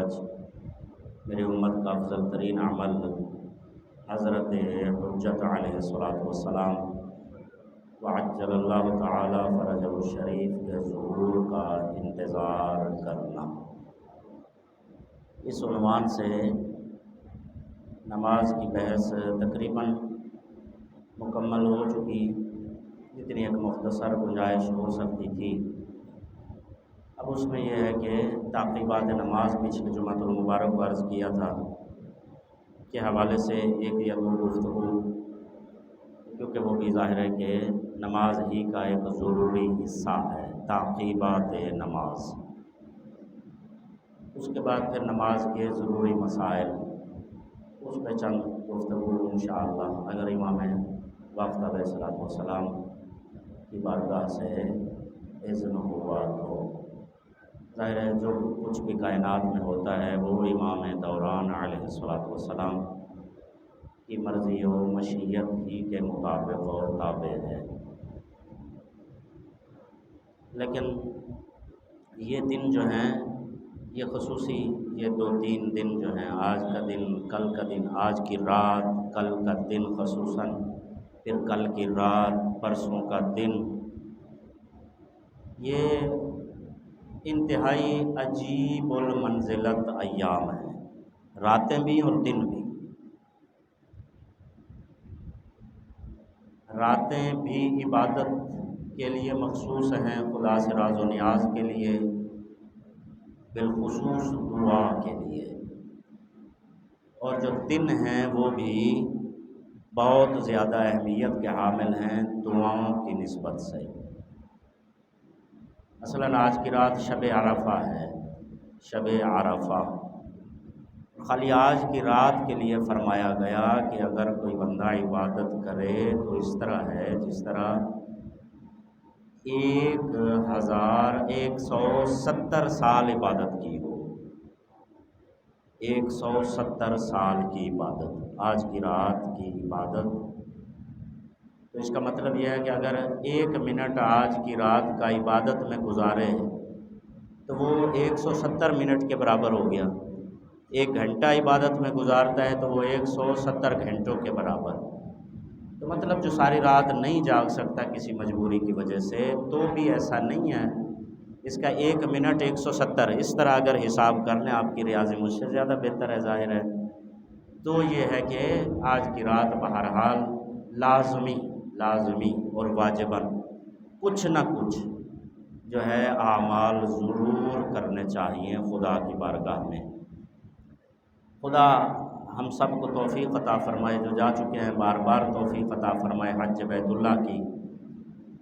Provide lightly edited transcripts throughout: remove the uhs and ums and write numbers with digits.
حج میری امت کا افضل ترین عمل حضرت حجت علیہ الصلوۃ والسلام وعجل اللہ تعالی فرجہ الشریف کے ظہور کا انتظار کرنا۔ اس عنوان سے نماز کی بحث تقریباً مکمل ہو چکی، جتنی ایک مختصر گنجائش ہو سکتی تھی۔ اب اس میں یہ ہے کہ تعقیبات نماز پچھلے جمعۃ المبارک کو عرض کیا تھا کے حوالے سے ایک یا دو گفتگو، کیونکہ وہ بھی ظاہر ہے کہ نماز ہی کا ایک ضروری حصہ ہے تعقیبات نماز۔ اس کے بعد پھر نماز کے ضروری مسائل، اس پہ چند گفتگو انشاءاللہ اگر امام وقت علیہ الصلوۃ والسلام کی بارگاہ سے اذن ہوا تو ظاہر ہے جو کچھ بھی کائنات میں ہوتا ہے وہ امام دوران علیہ الصلوۃ والسلام کی مرضی و مشیت ہی کے مطابق اور تابع ہے۔ لیکن یہ دن جو ہیں، یہ خصوصی یہ 2-3 دن جو ہیں، آج کا دن، کل کا دن، آج کی رات، کل کا دن خصوصاً، پھر کل کی رات، پرسوں کا دن، یہ انتہائی عجیب المنزلت ایام ہیں، راتیں بھی اور دن بھی۔ راتیں بھی عبادت کے لیے مخصوص ہیں، خدا سے راز و نیاز کے لیے، بالخصوص دعا کے لیے، اور جو دن ہیں وہ بھی بہت زیادہ اہمیت کے حامل ہیں دعاؤں کی نسبت سے۔ مثلاً آج کی رات شب عرفہ ہے، شب عرفہ، خالی آج کی رات کے لیے فرمایا گیا کہ اگر کوئی بندہ عبادت کرے تو اس طرح ہے جس طرح 1170 سال عبادت کی ہو، 170 سال کی عبادت، آج کی رات کی عبادت۔ تو اس کا مطلب یہ ہے کہ اگر 1 منٹ آج کی رات کا عبادت میں گزارے تو وہ 170 منٹ کے برابر ہو گیا۔ 1 گھنٹہ عبادت میں گزارتا ہے تو وہ 170 گھنٹوں کے برابر۔ تو مطلب جو ساری رات نہیں جاگ سکتا کسی مجبوری کی وجہ سے تو بھی ایسا نہیں ہے، اس کا 1 منٹ 170، اس طرح اگر حساب کر لیں، آپ کی ریاضی مجھ سے زیادہ بہتر ہے ظاہر ہے، تو یہ ہے کہ آج کی رات بہرحال لازمی اور واجباً کچھ نہ کچھ جو ہے اعمال ضرور کرنے چاہیے خدا کی بارگاہ میں۔ خدا ہم سب کو توفیق عطا فرمائے، جو جا چکے ہیں بار بار توفیق عطا فرمائے حج بیت اللہ کی،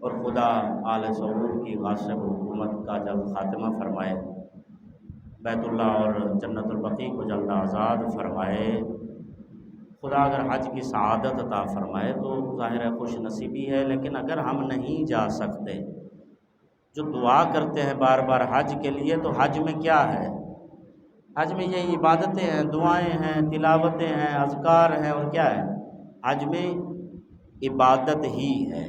اور خدا آل سعود کی غاصب حکومت کا جلد خاتمہ فرمائے، بیت اللہ اور جنت البقیع کو جلد آزاد فرمائے۔ خدا اگر حج کی سعادت عطا فرمائے تو ظاہر ہے خوش نصیبی ہے، لیکن اگر ہم نہیں جا سکتے، جو دعا کرتے ہیں بار بار حج کے لیے، تو حج میں کیا ہے؟ حج میں یہ عبادتیں ہیں، دعائیں ہیں، تلاوتیں ہیں، اذکار ہیں، اور کیا ہے؟ حج میں عبادت ہی ہے۔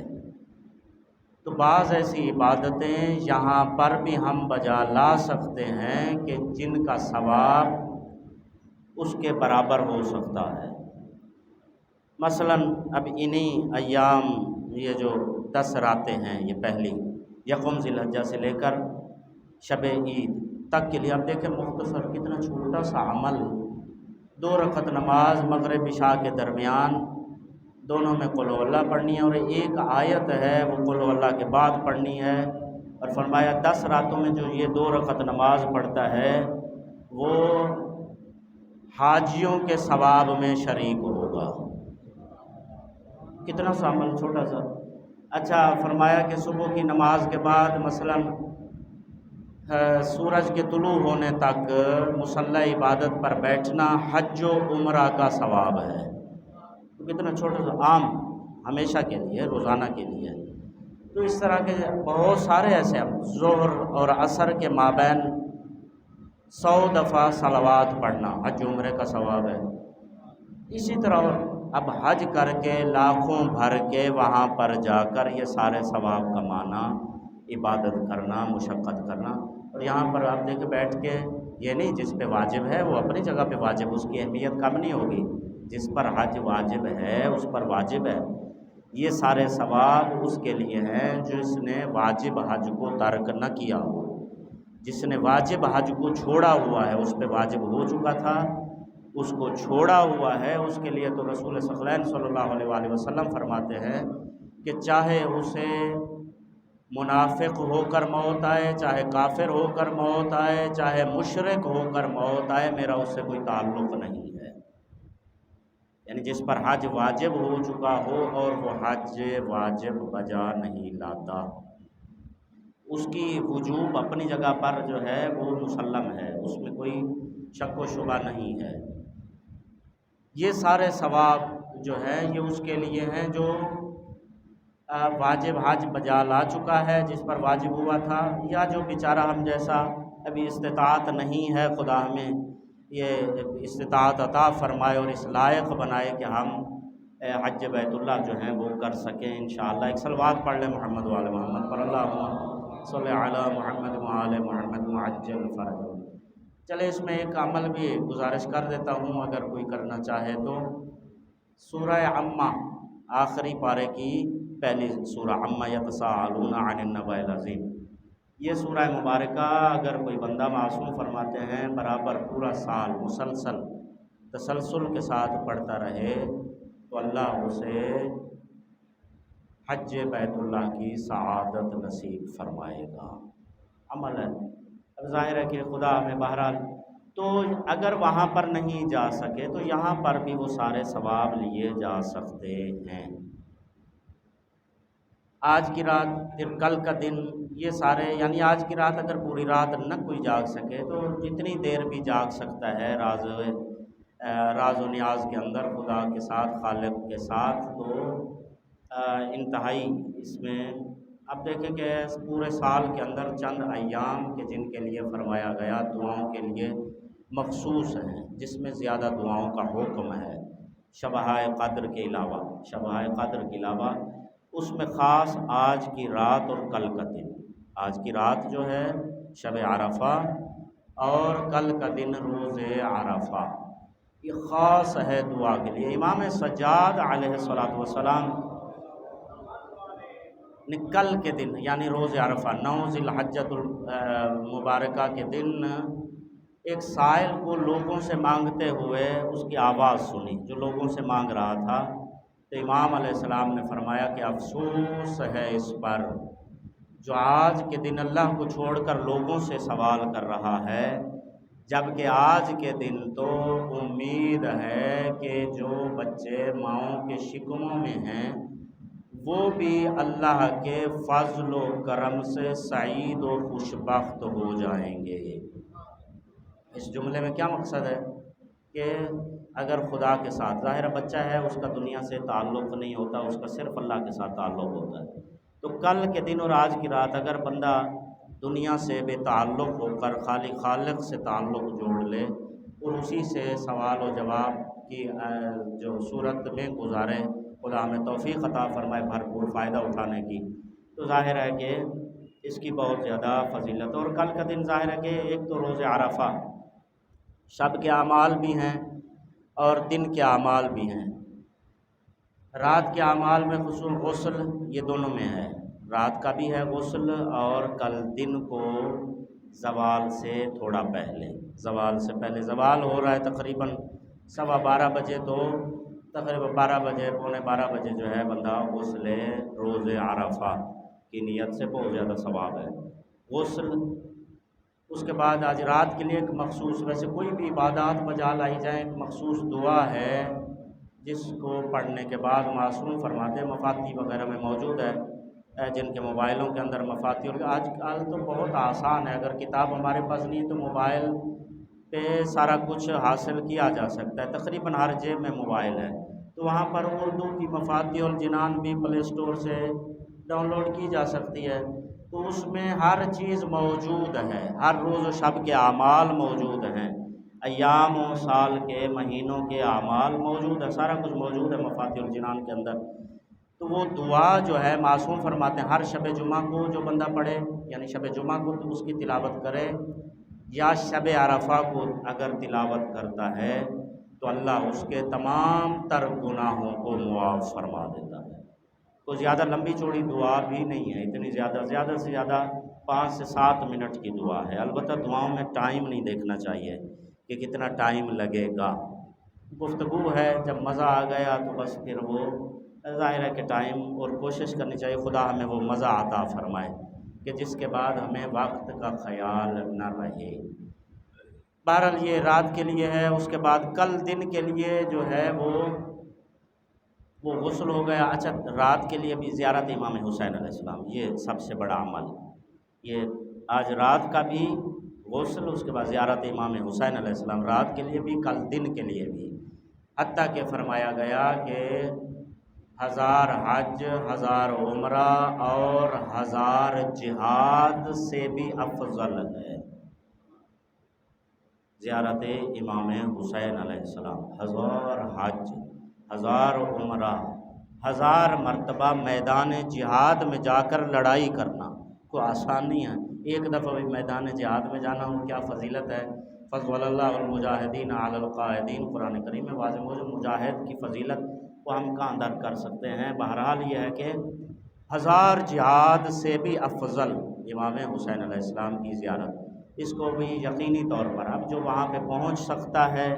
تو بعض ایسی عبادتیں یہاں پر بھی ہم بجا لا سکتے ہیں کہ جن کا ثواب اس کے برابر ہو سکتا ہے۔ مثلاً اب انہی ایام یہ جو 10 راتیں ہیں، یہ پہلی یکم ذی الحجہ سے لے کر شب عید تک کے لیے آپ دیکھیں مختصر کتنا چھوٹا سا عمل، 2 رکعت نماز مغرب عشاء کے درمیان، دونوں میں قل ہو اللہ پڑھنی ہے، اور ایک آیت ہے وہ قل ہو اللہ کے بعد پڑھنی ہے، اور فرمایا 10 راتوں میں جو یہ 2 رکعت نماز پڑھتا ہے وہ حاجیوں کے ثواب میں شریک ہوگا۔ کتنا سا عمل، چھوٹا سا۔ اچھا فرمایا کہ صبح کی نماز کے بعد مثلاً سورج کے طلوع ہونے تک مصلی عبادت پر بیٹھنا حج و عمرہ کا ثواب ہے۔ تو کتنا چھوٹا سا، عام، ہمیشہ کے لیے، روزانہ کے لیے۔ تو اس طرح کے بہت سارے ایسے ظہر اور عصر کے مابین 100 دفعہ صلوات پڑھنا حج عمرے کا ثواب ہے۔ اسی طرح اب حج کر کے لاکھوں بھر کے وہاں پر جا کر یہ سارے ثواب کمانا، عبادت کرنا، مشقت کرنا، اور یہاں پر آپ دیکھیں بیٹھ کے یہ نہیں جس پہ واجب ہے وہ اپنی جگہ پہ واجب، اس کی اہمیت کم نہیں ہوگی، جس پر حج واجب ہے اس پر واجب ہے۔ یہ سارے ثواب اس کے لیے ہیں جس نے واجب حج کو ترک نہ کیا ہو۔ جس نے واجب حج کو چھوڑا ہوا ہے، اس پہ واجب ہو چکا تھا، اس کو چھوڑا ہوا ہے، اس کے لیے تو رسول ثقلین صلی اللہ علیہ وآلہ وسلم فرماتے ہیں کہ چاہے اسے منافق ہو کر موت آئے، چاہے کافر ہو کر موت آئے، چاہے مشرک ہو کر موت آئے، میرا اس سے کوئی تعلق نہیں ہے۔ یعنی جس پر حج واجب ہو چکا ہو اور وہ حج واجب بجا نہیں لاتا، اس کی وجوب اپنی جگہ پر جو ہے وہ مسلم ہے، اس میں کوئی شک و شبہ نہیں ہے۔ یہ سارے ثواب جو ہے یہ اس کے لیے ہیں جو واجب حج بجا لا چکا ہے، جس پر واجب ہوا تھا، یا جو بیچارہ ہم جیسا ابھی استطاعت نہیں ہے، خدا ہمیں یہ استطاعت عطا فرمائے اور اس لائق بنائے کہ ہم حج بیت اللہ جو ہیں وہ کر سکیں انشاءاللہ۔ ایک صلوات پڑھ لیں محمد وآل محمد پر، اللہم صلی علی محمد وآل محمد معجل فرج۔ چلے اس میں ایک عمل بھی گزارش کر دیتا ہوں اگر کوئی کرنا چاہے تو، سورہ عمہ آخری پارے کی پہلی سورہ، عما یتساءلون عن النبأ العظیم، یہ سورہ مبارکہ اگر کوئی بندہ معصوم فرماتے ہیں برابر پورا سال مسلسل تسلسل کے ساتھ پڑھتا رہے تو اللہ اسے حج بیت اللہ کی سعادت نصیب فرمائے گا۔ عمل ہے، اب ظاہر ہے کہ خدا ہمیں بہرحال، تو اگر وہاں پر نہیں جا سکے تو یہاں پر بھی وہ سارے ثواب لیے جا سکتے ہیں۔ آج کی رات پھر کل کا دن، یہ سارے یعنی آج کی رات اگر پوری رات نہ کوئی جاگ سکے تو جتنی دیر بھی جاگ سکتا ہے راز و نیاز کے اندر خدا کے ساتھ، خالق کے ساتھ، تو انتہائی اس میں اب دیکھیں کہ پورے سال کے اندر چند ایام کے جن کے لیے فرمایا گیا دعاؤں کے لیے مخصوص ہیں، جس میں زیادہ دعاؤں کا حکم ہے شبہ قدر کے علاوہ، شبہ قدر کے علاوہ اس میں خاص آج کی رات اور کل کا دن، آج کی رات جو ہے شب عرفہ اور کل کا دن روز عرفہ، یہ خاص ہے دعا کے لیے۔ امام سجاد علیہ السلام نے کل کے دن یعنی روز عرفہ 9 ذی الحجۃ المبارکہ کے دن ایک سائل کو لوگوں سے مانگتے ہوئے اس کی آواز سنی، جو لوگوں سے مانگ رہا تھا، تو امام علیہ السلام نے فرمایا کہ افسوس ہے اس پر جو آج کے دن اللہ کو چھوڑ کر لوگوں سے سوال کر رہا ہے، جبکہ آج کے دن تو امید ہے کہ جو بچے ماؤں کے شکموں میں ہیں وہ بھی اللہ کے فضل و کرم سے سعید و خوشبخت ہو جائیں گے۔ اس جملے میں کیا مقصد ہے کہ اگر خدا کے ساتھ، ظاہر بچہ ہے اس کا دنیا سے تعلق نہیں ہوتا، اس کا صرف اللہ کے ساتھ تعلق ہوتا ہے، تو کل کے دن اور آج کی رات اگر بندہ دنیا سے بے تعلق ہو کر خالی خالق سے تعلق جوڑ لے اور اسی سے سوال و جواب کی جو صورت میں گزارے، خدا ہمیں توفیق عطا فرمائے بھرپور فائدہ اٹھانے کی، تو ظاہر ہے کہ اس کی بہت زیادہ فضیلت۔ اور کل کا دن ظاہر ہے کہ ایک تو روز عرفہ، شب کے اعمال بھی ہیں اور دن کے اعمال بھی ہیں۔ رات کے اعمال میں خصوصاً غسل، یہ دونوں میں ہے، رات کا بھی ہے غسل، اور کل دن کو زوال سے تھوڑا پہلے، زوال سے پہلے، زوال ہو رہا ہے تقریباً 12:15 بجے، تو تقریباً 12 بجے، پونے 12 بجے جو ہے بندہ غسل روز عرفہ کی نیت سے بہت زیادہ ثواب ہے غسل۔ اس کے بعد آج رات کے لیے ایک مخصوص، ویسے کوئی بھی عبادات بجا لائی جائیں، ایک مخصوص دعا ہے جس کو پڑھنے کے بعد معصوم فرماتے ہیں، مفاتی وغیرہ میں موجود ہے، جن کے موبائلوں کے اندر مفاتی، اور آج کل تو بہت آسان ہے، اگر کتاب ہمارے پاس نہیں تو موبائل پہ سارا کچھ حاصل کیا جا سکتا ہے، تقریباً ہر جیب میں موبائل ہے، تو وہاں پر اردو کی مفاتی الجنان بھی پلے اسٹور سے ڈاؤن لوڈ کی جا سکتی ہے، تو اس میں ہر چیز موجود ہے، ہر روز و شب کے اعمال موجود ہیں، ایام و سال کے مہینوں کے اعمال موجود ہے، سارا کچھ موجود ہے مفاتیح الجنان کے اندر۔ تو وہ دعا جو ہے معصوم فرماتے ہیں ہر شب جمعہ کو جو بندہ پڑھے، یعنی شب جمعہ کو تو اس کی تلاوت کرے، یا شب عرفہ کو اگر تلاوت کرتا ہے تو اللہ اس کے تمام تر گناہوں کو معاف فرما دیتا ہے۔ تو زیادہ لمبی چوڑی دعا بھی نہیں ہے، اتنی زیادہ سے زیادہ 5 سے 7 منٹ کی دعا ہے۔ البتہ دعاؤں میں ٹائم نہیں دیکھنا چاہیے کہ کتنا ٹائم لگے گا، گفتگو ہے، جب مزہ آ گیا تو بس پھر وہ ظاہر ہے کہ ٹائم، اور کوشش کرنی چاہیے خدا ہمیں وہ مزہ عطا فرمائے کہ جس کے بعد ہمیں وقت کا خیال نہ رہے۔ بہرحال یہ رات کے لیے ہے، اس کے بعد کل دن کے لیے جو ہے وہ غسل ہو گیا۔ اچھا، رات کے لیے بھی زیارت امام حسین علیہ السلام، یہ سب سے بڑا عمل، یہ آج رات کا بھی غسل، اس کے بعد زیارت امام حسین علیہ السلام، رات کے لیے بھی کل دن کے لیے بھی، حتیٰ کہ فرمایا گیا کہ 1000 حج، 1000 عمرہ اور 1000 جہاد سے بھی افضل ہے زیارت امام حسین علیہ السلام۔ 1000 حج، 1000 عمرہ، 1000 مرتبہ میدان جہاد میں جا کر لڑائی کرنا کوئی آسان نہیں ہے۔ ایک دفعہ بھی میدان جہاد میں جانا ہو، کیا فضیلت ہے۔ فضل اللہ المجاہدین علی القاعدین، قرآن کریم میں واضح ہو، جو مجاہد کی فضیلت وہ ہم کہاں درک کر سکتے ہیں۔ بہرحال یہ ہے کہ 1000 جہاد سے بھی افضل امام حسین علیہ السلام کی زیارت، اس کو بھی یقینی طور پر اب جو وہاں پہ پہنچ سکتا ہے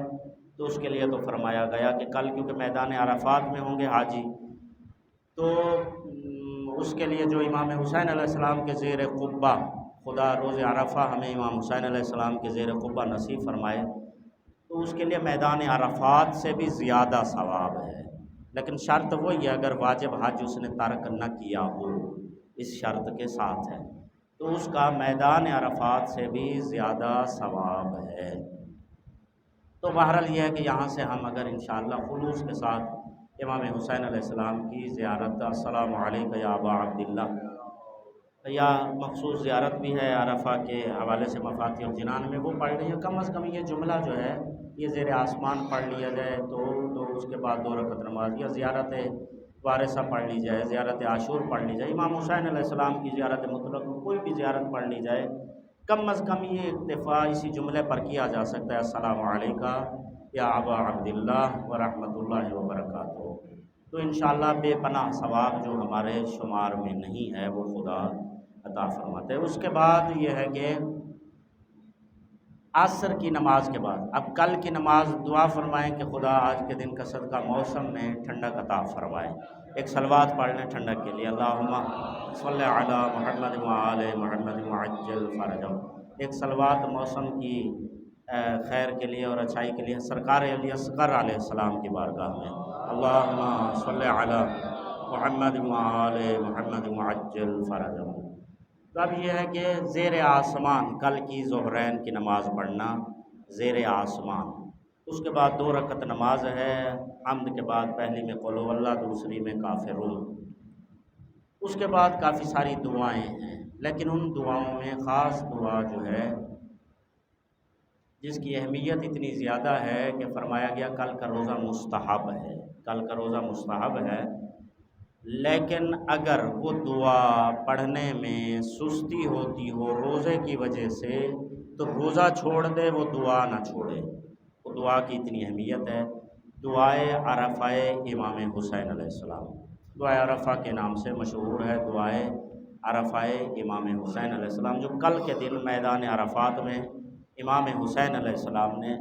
تو اس کے لیے تو فرمایا گیا کہ کل کیونکہ میدان عرفات میں ہوں گے حاجی، تو اس کے لیے جو امام حسین علیہ السلام کے زیر قبہ، خدا روز عرفہ ہمیں امام حسین علیہ السلام کے زیر قبہ نصیب فرمائے، تو اس کے لیے میدان عرفات سے بھی زیادہ ثواب ہے۔ لیکن شرط وہی ہے، اگر واجب حج اس نے ترک نہ کیا ہو، اس شرط کے ساتھ ہے، تو اس کا میدان عرفات سے بھی زیادہ ثواب ہے۔ تو بہرحال یہ ہے کہ یہاں سے ہم اگر انشاءاللہ خلوص کے ساتھ امام حسین علیہ السلام کی زیارت، السلام علیکم یا ابا عبداللہ، یا مخصوص زیارت بھی ہے عرفہ کے حوالے سے مفاتیح الجنان میں، وہ پڑھ رہی ہے۔ کم از کم یہ جملہ جو ہے یہ زیر آسمان پڑھ لیا جائے تو اس کے بعد 2 رکعت نماز، یا زیارت وارثہ پڑھ لی جائے، زیارت عاشور پڑھ لی جائے، امام حسین علیہ السلام کی زیارت مطلق کوئی بھی زیارت پڑھ لی جائے، کم از کم یہ اکتفا اسی جملے پر کیا جا سکتا ہے، السلام علیکم یا ابا عبداللہ ورحمۃ اللہ وبرکاتہ۔ تو انشاءاللہ بے پناہ ثواب جو ہمارے شمار میں نہیں ہے وہ خدا عطا فرماتے ہیں۔ اس کے بعد یہ ہے کہ عصر کی نماز کے بعد، اب کل کی نماز دعا فرمائیں کہ خدا آج کے دن کا صدقہ موسم میں ٹھنڈک عطا فرمائے۔ ایک صلوات پڑھ لیں ٹھنڈک کے لیے، اللہم صلی علی محمد وآل محمد وعجل فرجہم۔ ایک صلوات موسم کی خیر کے لیے اور اچھائی کے لیے سرکار علی اصغر علیہ السلام کی بارگاہ میں، اللہم صلی علی محمد وآل محمد وعجل فرجہم۔ تو اب یہ ہے کہ زیر آسمان کل کی ظہرین کی نماز پڑھنا زیر آسمان، اس کے بعد 2 رکعت نماز ہے، حمد کے بعد پہلی میں قل اللہ، دوسری میں کافرون۔ اس کے بعد کافی ساری دعائیں ہیں، لیکن ان دعاؤں میں خاص دعا جو ہے جس کی اہمیت اتنی زیادہ ہے کہ فرمایا گیا کل کا روزہ مستحب ہے، کل کا روزہ مستحب ہے، لیکن اگر وہ دعا پڑھنے میں سستی ہوتی ہو روزے کی وجہ سے تو روزہ چھوڑ دے، وہ دعا نہ چھوڑے۔ وہ دعا کی اتنی اہمیت ہے، دعائے عرفہ امام حسین علیہ السلام، دعائے عرفہ کے نام سے مشہور ہے، دعائے عرفہ امام حسین علیہ السلام، جو کل کے دن میدان عرفات میں امام حسین علیہ السلام نے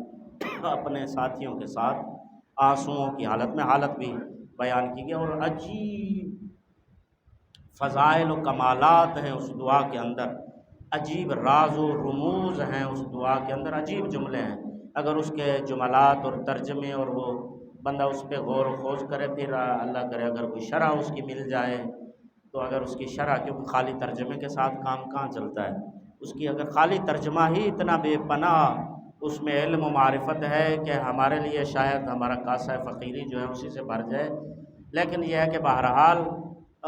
اپنے ساتھیوں کے ساتھ آنسوؤں کی حالت بھی بیان کی گئی، اور عجیب فضائل و کمالات ہیں اس دعا کے اندر، عجیب راز و رموز ہیں اس دعا کے اندر، عجیب جملے ہیں۔ اگر اس کے جملات اور ترجمے اور وہ بندہ اس پہ غور و خوض کرے، پھر اللہ کرے اگر کوئی شرح اس کی مل جائے تو اگر اس کی شرح، کیونکہ خالی ترجمے کے ساتھ کام کہاں چلتا ہے، اس کی اگر خالی ترجمہ ہی اتنا بے پناہ اس میں علم و معرفت ہے کہ ہمارے لیے شاید ہمارا کاسہ فقیری جو ہے اسی سے بھر جائے، لیکن یہ ہے کہ بہرحال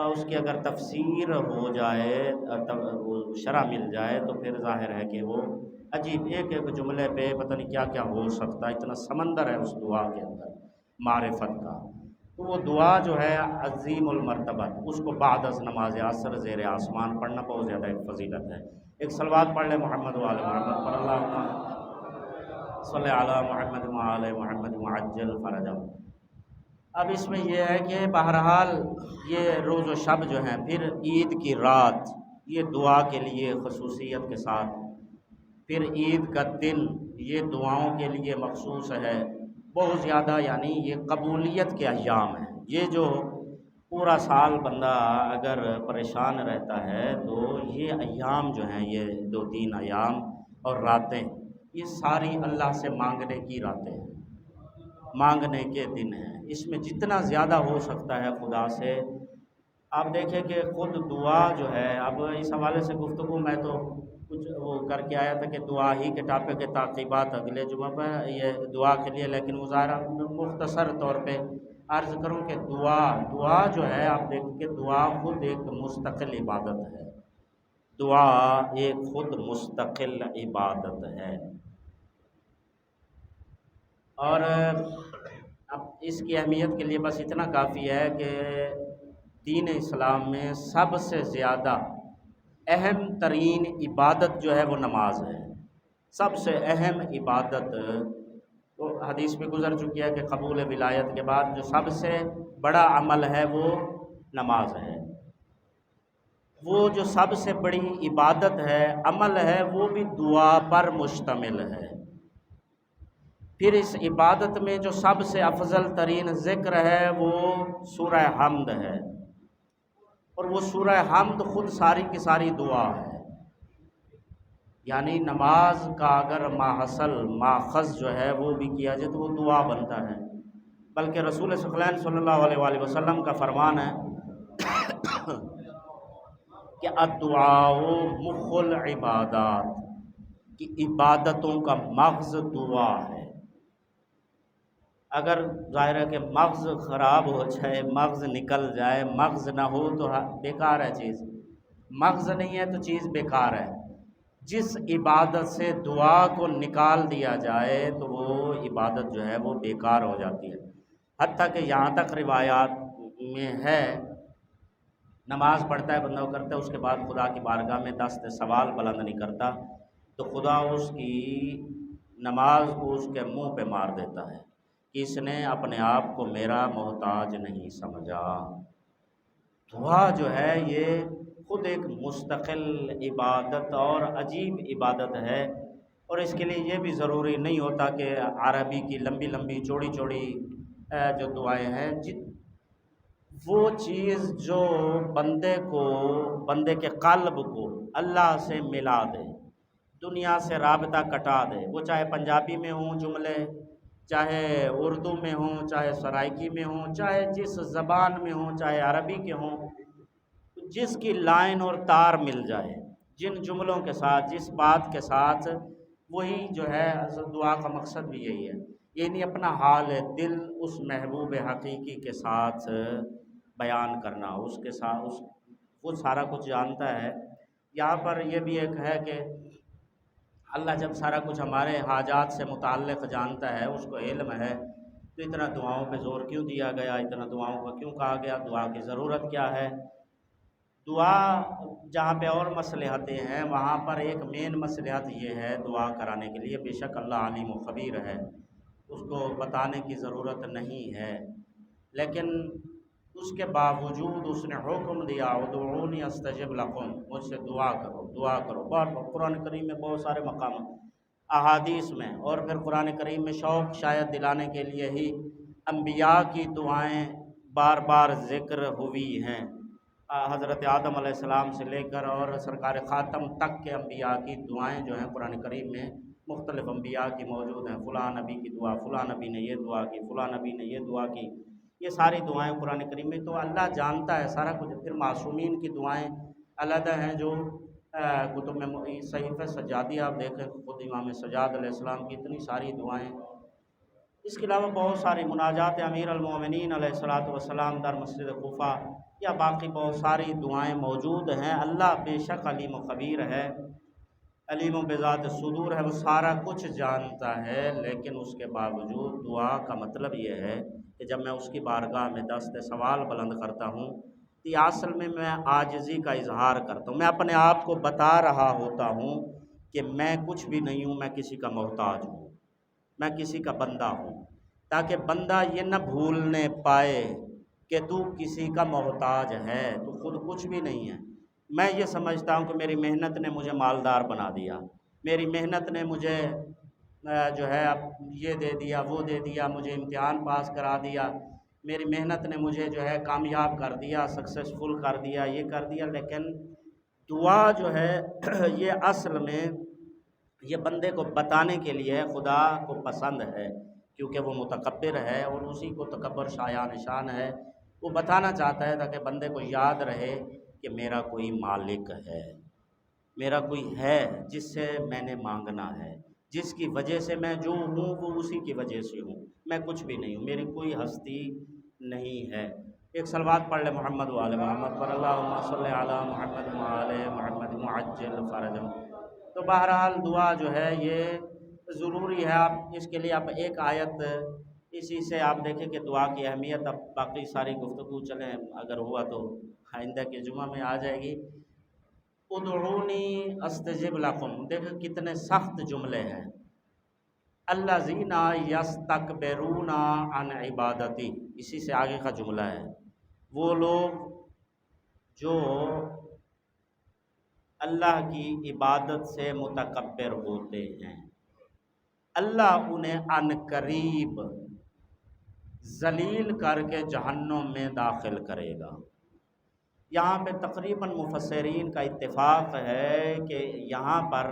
اس کی اگر تفسیر ہو جائے، شرح مل جائے تو پھر ظاہر ہے کہ وہ عجیب ایک جملے پہ پتہ نہیں کیا کیا ہو سکتا ہے، اتنا سمندر ہے اس دعا کے اندر معرفت کا۔ تو وہ دعا جو ہے عظیم المرتبت، اس کو بعد از نماز عصر زیر آسمان پڑھنا بہت زیادہ ایک فضیلت ہے۔ ایک صلوات پڑھ لیں محمد وآل محمد صلی اللہ صلی علی محمد وآل محمد معجل فرجہ۔ اب اس میں یہ ہے کہ بہرحال یہ روز و شب جو ہیں، پھر عید کی رات یہ دعا کے لیے خصوصیت کے ساتھ، پھر عید کا دن یہ دعاؤں کے لیے مخصوص ہے بہت زیادہ، یعنی یہ قبولیت کے ایام ہیں۔ یہ جو پورا سال بندہ اگر پریشان رہتا ہے تو یہ ایام جو ہیں، یہ 2-3 ایام اور راتیں، یہ ساری اللہ سے مانگنے کی راتیں ہیں، مانگنے کے دن ہیں۔ اس میں جتنا زیادہ ہو سکتا ہے خدا سے، آپ دیکھیں کہ خود دعا جو ہے، اب اس حوالے سے گفتگو میں تو کچھ وہ کر کے آیا تھا کہ دعا ہی کے ٹاپک کے تعقیبات اگلے جمعہ پر یہ دعا کے لیے، لیکن مظاہرہ مختصر طور پہ عرض کروں کہ دعا جو ہے، آپ دیکھیں کہ دعا خود ایک مستقل عبادت ہے، دعا ایک خود مستقل عبادت ہے۔ اور اب اس کی اہمیت کے لیے بس اتنا کافی ہے کہ دین اسلام میں سب سے زیادہ اہم ترین عبادت جو ہے وہ نماز ہے۔ سب سے اہم عبادت، وہ حدیث میں گزر چکی ہے کہ قبول ولایت کے بعد جو سب سے بڑا عمل ہے وہ نماز ہے۔ وہ جو سب سے بڑی عبادت ہے، عمل ہے، وہ بھی دعا پر مشتمل ہے۔ پھر اس عبادت میں جو سب سے افضل ترین ذکر ہے وہ سورہ حمد ہے، اور وہ سورہ حمد خود ساری کی ساری دعا ہے۔ یعنی نماز کا اگر ماحصل ماخذ جو ہے وہ بھی کیا جائے تو وہ دعا بنتا ہے، بلکہ رسول ثقلین صلی اللہ علیہ وآلہ وسلم کا فرمان ہے کہ الدعاء مخ العبادات، کہ عبادتوں کا مغز دعا ہے۔ اگر ظاہر ہے کہ مغز خراب ہو جائے، مغز نکل جائے، مغز نہ ہو تو بیکار ہے چیز، مغز نہیں ہے تو چیز بیکار ہے۔ جس عبادت سے دعا کو نکال دیا جائے تو وہ عبادت جو ہے وہ بیکار ہو جاتی ہے۔ حتیٰ کہ یہاں تک روایات میں ہے، نماز پڑھتا ہے بندہ کرتا ہے، اس کے بعد خدا کی بارگاہ میں دست سوال بلند نہیں کرتا تو خدا اس کی نماز کو اس کے منہ پہ مار دیتا ہے کہ اس نے اپنے آپ کو میرا محتاج نہیں سمجھا۔ دعا جو ہے یہ خود ایک مستقل عبادت اور عجیب عبادت ہے، اور اس کے لیے یہ بھی ضروری نہیں ہوتا کہ عربی کی لمبی لمبی چوڑی چوڑی جو دعائیں ہیں، وہ چیز جو بندے کے قلب کو اللہ سے ملا دے، دنیا سے رابطہ کٹا دے، وہ چاہے پنجابی میں ہوں جملے، چاہے اردو میں ہوں، چاہے سرائکی میں ہوں، چاہے جس زبان میں ہوں، چاہے عربی کے ہوں، جس کی لائن اور تار مل جائے، جن جملوں کے ساتھ، جس بات کے ساتھ، وہی جو ہے اصل دعا کا مقصد بھی یہی ہے، یعنی اپنا حال دل اس محبوب حقیقی کے ساتھ بیان کرنا، اس کے ساتھ وہ سارا کچھ جانتا ہے۔ یہاں پر یہ بھی ایک ہے کہ اللہ جب سارا کچھ ہمارے حاجات سے متعلق جانتا ہے، اس کو علم ہے، تو اتنا دعاؤں پہ زور کیوں دیا گیا، اتنا دعاؤں کو کیوں کہا گیا، دعا کی ضرورت کیا ہے؟ دعا جہاں پہ اور مصلحتیں ہیں، وہاں پر ایک مین مصلحت یہ ہے دعا کرانے کے لیے، بے شک اللہ علیم و خبیر ہے، اس کو بتانے کی ضرورت نہیں ہے، لیکن اس کے باوجود اس نے حکم دیا ادعونی استجب لکم، مجھ سے دعا کرو، دعا کرو۔ قرآن کریم میں بہت سارے مقامات، احادیث میں، اور پھر قرآن کریم میں شوق شاید دلانے کے لیے ہی انبیاء کی دعائیں بار بار ذکر ہوئی ہیں۔ حضرت آدم علیہ السلام سے لے کر اور سرکار خاتم تک کے انبیاء کی دعائیں جو ہیں قرآن کریم میں مختلف انبیاء کی موجود ہیں، فلاں نبی کی دعا، فلاں نبی نے یہ دعا کی، فلاں نبی نے یہ دعا کی، یہ ساری دعائیں قرآن کریم میں۔ تو اللہ جانتا ہے سارا کچھ۔ پھر معصومین کی دعائیں علیحدہ ہیں، جو کتب میں صحیفہ سجادی آپ دیکھیں، خود امام سجاد علیہ السلام کی اتنی ساری دعائیں۔ اس کے علاوہ بہت ساری مناجات امیر المومنین علیہ الصلوۃ والسلام در مسجد کوفہ، یا باقی بہت ساری دعائیں موجود ہیں۔ اللہ بے شک علیم و خبیر ہے۔ علیم و بذات صدور ہے، وہ سارا کچھ جانتا ہے، لیکن اس کے باوجود دعا کا مطلب یہ ہے کہ جب میں اس کی بارگاہ میں دست سوال بلند کرتا ہوں تو یہ اصل میں عاجزی کا اظہار کرتا ہوں، میں اپنے آپ کو بتا رہا ہوتا ہوں کہ میں کچھ بھی نہیں ہوں، میں کسی کا محتاج ہوں، میں کسی کا بندہ ہوں، تاکہ بندہ یہ نہ بھولنے پائے کہ تو کسی کا محتاج ہے، تو خود کچھ بھی نہیں ہے۔ میں یہ سمجھتا ہوں کہ میری محنت نے مجھے مالدار بنا دیا، میری محنت نے مجھے جو ہے اب یہ دے دیا، وہ دے دیا، مجھے امتحان پاس کرا دیا، میری محنت نے مجھے جو ہے کامیاب کر دیا، سکسیسفل کر دیا، یہ کر دیا۔ لیکن دعا جو ہے یہ اصل میں یہ بندے کو بتانے کے لیے خدا کو پسند ہے، کیونکہ وہ متکبر ہے اور اسی کو تکبر شایان نشان ہے۔ وہ بتانا چاہتا ہے تاکہ بندے کو یاد رہے کہ میرا کوئی مالک ہے، میرا کوئی ہے جس سے میں نے مانگنا ہے، جس کی وجہ سے میں جو ہوں وہ اسی کی وجہ سے ہوں، میں کچھ بھی نہیں ہوں، میری کوئی ہستی نہیں ہے۔ ایک صلوات پڑھ لے محمد و آل محمد پر، اللہم صلی علی محمد و آل محمد معجل فرجم۔ تو بہرحال دعا جو ہے یہ ضروری ہے، آپ اس کے لیے آپ ایک آیت اسی سے آپ دیکھیں کہ دعا کی اہمیت، اب باقی ساری گفتگو چلیں اگر ہوا تو آئندہ کے جمعہ میں آ جائے گی۔ ادعونی استجب لکم، دیکھیں کتنے سخت جملے ہیں۔ الذین یستکبرون عن عبادتی، اسی سے آگے کا جملہ ہے، وہ لوگ جو اللہ کی عبادت سے متکبر ہوتے ہیں، اللہ انہیں عن قریب ذلیل کر کے جہنم میں داخل کرے گا۔ یہاں پہ تقریباً مفسرین کا اتفاق ہے کہ یہاں پر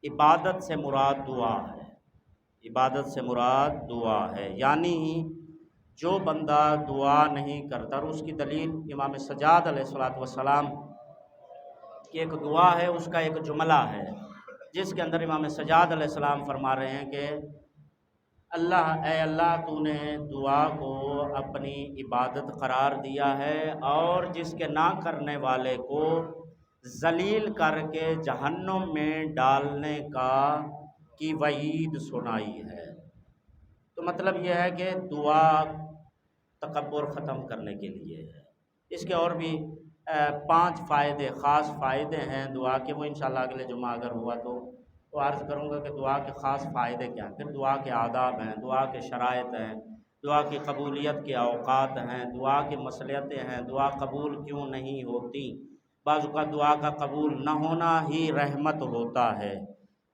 عبادت سے مراد دعا ہے، عبادت سے مراد دعا ہے، یعنی جو بندہ دعا نہیں کرتا، اور اس کی دلیل امام سجاد علیہ السلام کی ایک دعا ہے، اس کا ایک جملہ ہے جس کے اندر امام سجاد علیہ السلام فرما رہے ہیں کہ اللہ، اے اللہ، تو نے دعا کو اپنی عبادت قرار دیا ہے اور جس کے نہ کرنے والے کو ذلیل کر کے جہنم میں ڈالنے کی وعید سنائی ہے۔ تو مطلب یہ ہے کہ دعا تکبر ختم کرنے کے لیے ہے۔ اس کے اور بھی 5 فائدے، خاص فائدے ہیں دعا کے، وہ انشاءاللہ اگلے جمعہ اگر ہوا تو عرض کروں گا کہ دعا کے خاص فائدے کیا ہیں، پھر دعا کے آداب ہیں، دعا کے شرائط ہیں، دعا کی قبولیت کے اوقات ہیں، دعا کی مصلحتیں ہیں، دعا قبول کیوں نہیں ہوتی، بعض اوقات دعا کا قبول نہ ہونا ہی رحمت ہوتا ہے،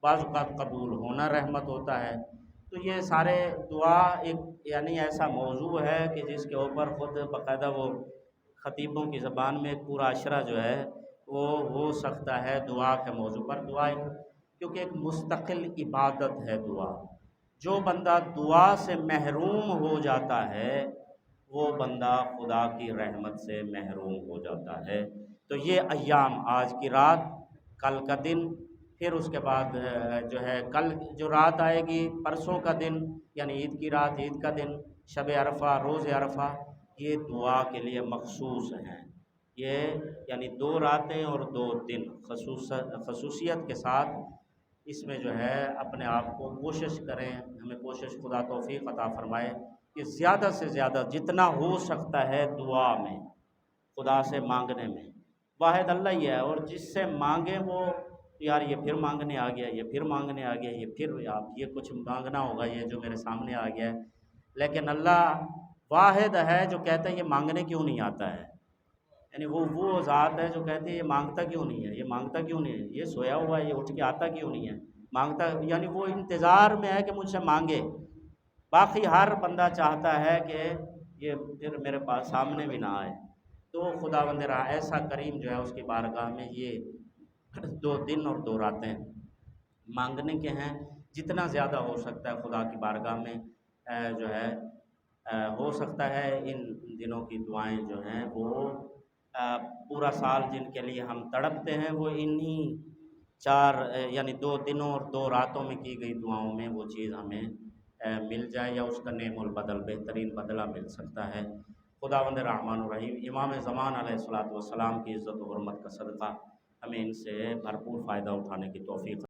بعض اوقات قبول ہونا رحمت ہوتا ہے۔ تو یہ سارے دعا ایک یعنی ایسا موضوع ہے کہ جس کے اوپر خود باقاعدہ وہ خطیبوں کی زبان میں ایک پورا عشرہ جو ہے وہ ہو سکتا ہے دعا کے موضوع پر۔ دعا کیونکہ ایک مستقل عبادت ہے دعا، جو بندہ دعا سے محروم ہو جاتا ہے وہ بندہ خدا کی رحمت سے محروم ہو جاتا ہے۔ تو یہ ایام، آج کی رات، کل کا دن، پھر اس کے بعد جو ہے کل جو رات آئے گی، پرسوں کا دن یعنی عید کی رات، عید کا دن، شب عرفہ، روز عرفہ، یہ دعا کے لیے مخصوص ہیں۔ یہ یعنی 2 راتیں اور 2 دن خصوصیت کے ساتھ اس میں جو ہے اپنے آپ کو کوشش کریں، ہمیں کوشش خدا توفیق عطا فرمائے کہ زیادہ سے زیادہ جتنا ہو سکتا ہے دعا میں، خدا سے مانگنے میں، واحد اللہ ہی ہے، اور جس سے مانگیں وہ یار یہ پھر مانگنے آ گیا، یہ پھر مانگنے آ گیا، یہ پھر یہ کچھ مانگنا ہوگا، یہ جو میرے سامنے آ گیا ہے۔ لیکن اللہ واحد ہے جو کہتا ہے یہ مانگنے کیوں نہیں آتا ہے، یعنی وہ ذات ہے جو کہتی ہے یہ مانگتا کیوں نہیں ہے، یہ مانگتا کیوں نہیں ہے، یہ سویا ہوا ہے، یہ اٹھ کے آتا کیوں نہیں ہے، مانگتا، یعنی وہ انتظار میں ہے کہ مجھ سے مانگے۔ باقی ہر بندہ چاہتا ہے کہ یہ پھر میرے پاس سامنے بھی نہ آئے۔ تو خداوند ایسا کریم جو ہے اس کی بارگاہ میں یہ 2 دن اور 2 راتیں مانگنے کے ہیں، جتنا زیادہ ہو سکتا ہے خدا کی بارگاہ میں جو ہے ہو سکتا ہے۔ ان دنوں کی دعائیں جو ہیں وہ پورا سال جن کے لیے ہم تڑپتے ہیں وہ انہی 4 یعنی 2 دنوں اور 2 راتوں میں کی گئی دعاؤں میں وہ چیز ہمیں مل جائے، یا اس کا نعم البدل، بہترین بدلہ مل سکتا ہے۔ خداوند رحمان الرحیم امام زمان علیہ الصلوۃ والسلام کی عزت و حرمت کا صدقہ ہمیں ان سے بھرپور فائدہ اٹھانے کی توفیق